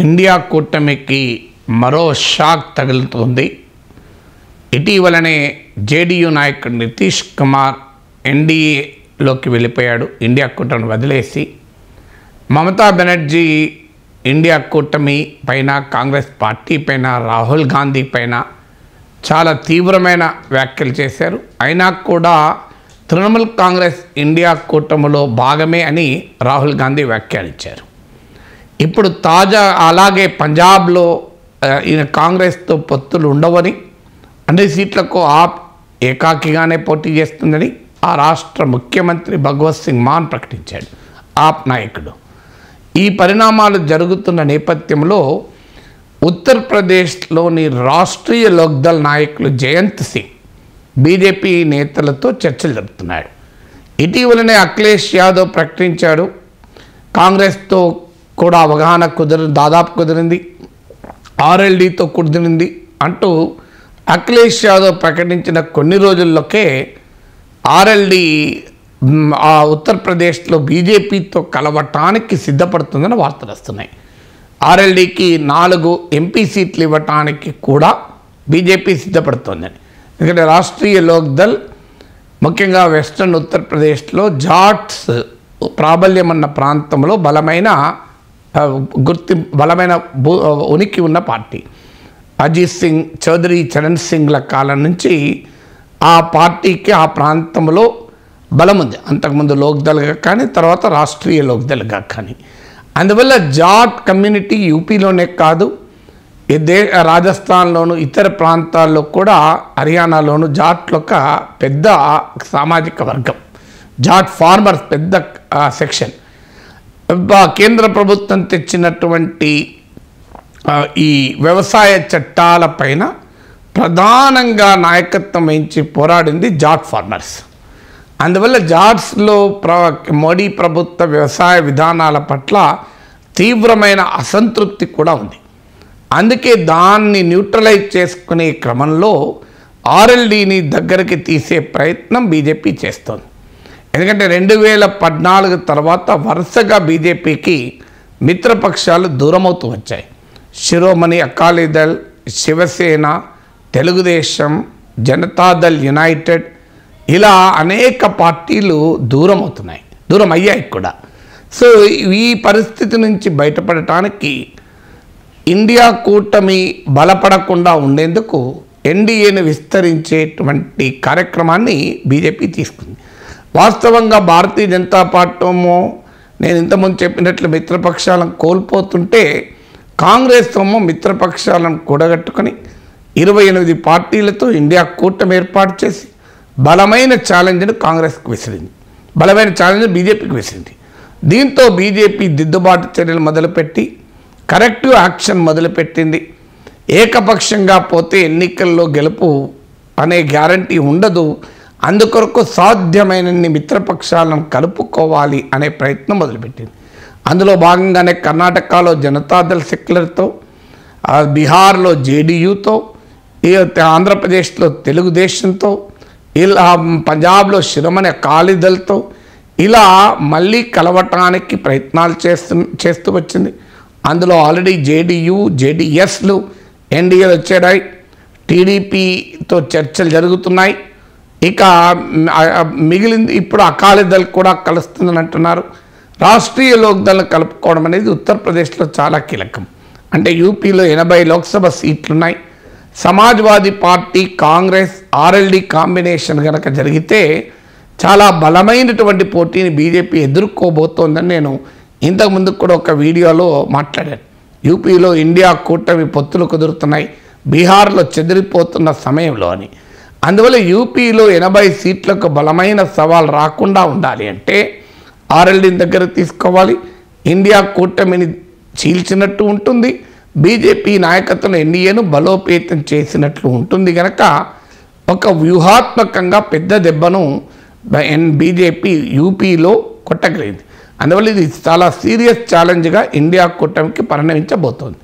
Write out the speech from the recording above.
India కూటమికి మరో shock తగులుతుంది. ఇటీవలనే జేడీయూ నాయకుడు నితీష్ కుమార్ ఎన్డీఏలోకి వెళ్ళిపోయాడు. ఇండియా కూటమిని వదిలేసి మమతా బెనర్జీ ఇండియా కూటమి పైన, కాంగ్రెస్ పార్టీ పైన, రాహుల్ గాంధీ పైన చాలా తీవ్రమైన వ్యాఖ్యలు చేశారు. అయినా కూడా తృణమూల్ కాంగ్రెస్ ఇండియా కూటమిలో భాగమే అని రాహుల్ గాంధీ వ్యాఖ్యానించారు. ఇప్పుడు తాజా అలాగే పంజాబ్లో ఈయన కాంగ్రెస్తో పొత్తులు ఉండవని, అన్ని సీట్లకు ఆప్ ఏకాకిగానే పోటీ చేస్తుందని ఆ రాష్ట్ర ముఖ్యమంత్రి భగవత్ సింగ్ మాన్ ప్రకటించాడు, ఆప్ నాయకుడు. ఈ పరిణామాలు జరుగుతున్న నేపథ్యంలో ఉత్తరప్రదేశ్లోని రాష్ట్రీయ లోక్దళ్ నాయకులు జయంత్ సింగ్ బీజేపీ నేతలతో చర్చలు జరుపుతున్నాడు. ఇటీవలనే అఖిలేష్ యాదవ్ ప్రకటించాడు, కాంగ్రెస్తో కూడా అవగాహన దాదాపు కుదిరింది, ఆర్ఎల్డీతో కుదిరింది అంటూ అఖిలేష్ యాదవ్ ప్రకటించిన కొన్ని రోజుల్లోకే ఆర్ఎల్డీ ఆ ఉత్తరప్రదేశ్లో బీజేపీతో కలవటానికి సిద్ధపడుతుందని వార్తలు వస్తున్నాయి. ఆర్ఎల్డీకి 4 ఎంపీ సీట్లు ఇవ్వటానికి కూడా బీజేపీ సిద్ధపడుతోందని. ఎందుకంటే రాష్ట్రీయ లోక్దళ్ ముఖ్యంగా వెస్ట్రన్ ఉత్తరప్రదేశ్లో జాట్స్ ప్రాబల్యం ఉన్న ప్రాంతంలో బలమైన ఉనికి ఉన్న పార్టీ. అజిత్ సింగ్, చౌదరి చరణ్ సింగ్ల కాలం నుంచి ఆ పార్టీకి ఆ ప్రాంతంలో బలం ఉంది. అంతకుముందు లోక్దళ్గా కానీ, తర్వాత రాష్ట్రీయ లోక్దళ్గా కానీ. అందువల్ల జాట్ కమ్యూనిటీ యూపీలోనే కాదు, రాజస్థాన్లోను, ఇతర ప్రాంతాల్లో కూడా, హర్యానాలోను జాట్లు ఒక పెద్ద సామాజిక వర్గం. జాట్ ఫార్మర్స్ పెద్ద సెక్షన్. కేంద్ర ప్రభుత్వం తెచ్చినటువంటి ఈ వ్యవసాయ చట్టాలపైన ప్రధానంగా నాయకత్వం వహించి పోరాడింది జాట్ ఫార్మర్స్. అందువల్ల జాట్స్లో మోడీ ప్రభుత్వ వ్యవసాయ విధానాల పట్ల తీవ్రమైన అసంతృప్తి కూడా ఉంది. అందుకే దాన్ని న్యూట్రలైజ్ చేసుకునే క్రమంలో ఆర్ఎల్డీని దగ్గరికి తీసే ప్రయత్నం బీజేపీ చేస్తోంది. ఎందుకంటే 2014 తర్వాత వరుసగా బీజేపీకి మిత్రపక్షాలు దూరమవుతూ వచ్చాయి. శిరోమణి అకాలీదళ్, శివసేన, తెలుగుదేశం, జనతాదళ్ యునైటెడ్, ఇలా అనేక పార్టీలు దూరం అయ్యాయి కూడా. సో ఈ పరిస్థితి నుంచి బయటపడటానికి ఇండియా కూటమి బలపడకుండా ఉండేందుకు ఎన్డీఏను విస్తరించేటువంటి కార్యక్రమాన్ని బీజేపీ తీసుకుంది. వాస్తవంగా భారతీయ జనతా పార్టీ నేను ఇంతకుముందు చెప్పినట్లు మిత్రపక్షాలను కోల్పోతుంటే, కాంగ్రెస్ మిత్రపక్షాలను కూడగట్టుకొని 28 పార్టీలతో ఇండియా కూటమి ఏర్పాటు చేసి బలమైన ఛాలెంజ్ను కాంగ్రెస్కి విసిరింది, బలమైన ఛాలెంజ్ బీజేపీకి విసిరింది. దీంతో బీజేపీ దిద్దుబాటు చర్యలు మొదలుపెట్టి కరెక్టివ్ యాక్షన్ మొదలుపెట్టింది. ఏకపక్షంగా పోతే ఎన్నికల్లో గెలుపు అనే గ్యారంటీ ఉండదు, అందుకొరకు సాధ్యమైనన్ని మిత్రపక్షాలను కలుపుకోవాలి అనే ప్రయత్నం మొదలుపెట్టింది. అందులో భాగంగానే కర్ణాటకలో జనతాదళ్ సెక్యులర్తో, బీహార్లో జేడీయూతో, ఆంధ్రప్రదేశ్లో తెలుగుదేశంతో, ఇలా పంజాబ్లో శిరోమణి అకాలీదళ్తో ఇలా మళ్ళీ కలవటానికి ప్రయత్నాలు చేస్తూ వచ్చింది. అందులో ఆల్రెడీ జేడీయూ, జేడీఎస్లు ఎన్డీఏలు వచ్చాయి. టీడీపీతో చర్చలు జరుగుతున్నాయి. ఇక మిగిలింది ఇప్పుడు అకాలీదళ్ కూడా కలుస్తుందని అంటున్నారు. రాష్ట్రీయ లోక్దళ్ను కలుపుకోవడం అనేది ఉత్తరప్రదేశ్లో చాలా కీలకం. అంటే యూపీలో 80 లోక్సభ సీట్లున్నాయి. Samajwadi party, Congress, RLD combination కనుక జరిగితే చాలా బలమైనటువంటి పోటీని బీజేపీ ఎదుర్కోబోతోందని నేను ఇంతకుముందు కూడా ఒక వీడియోలో మాట్లాడాను. యూపీలో ఇండియా కూటమి పొత్తులు కుదురుతున్నాయి, బీహార్లో చెదిరిపోతున్న సమయంలో అని. అందువల్ల యూపీలో 80 సీట్లకు బలమైన సవాల్ రాకుండా ఉండాలి అంటే ఆర్ఎల్డీని దగ్గర తీసుకోవాలి. ఇండియా కూటమిని చీల్చినట్టు ఉంటుంది, బీజేపీ నాయకత్వం ఎన్డీఏను బలోపేతం చేసినట్లు ఉంటుంది. కనుక ఒక వ్యూహాత్మకంగా పెద్ద దెబ్బను బీజేపీ యూపీలో కొట్టగలిగింది. అందువల్ల ఇది చాలా సీరియస్ ఛాలెంజ్గా ఇండియా కూటమికి పరిణమించబోతోంది.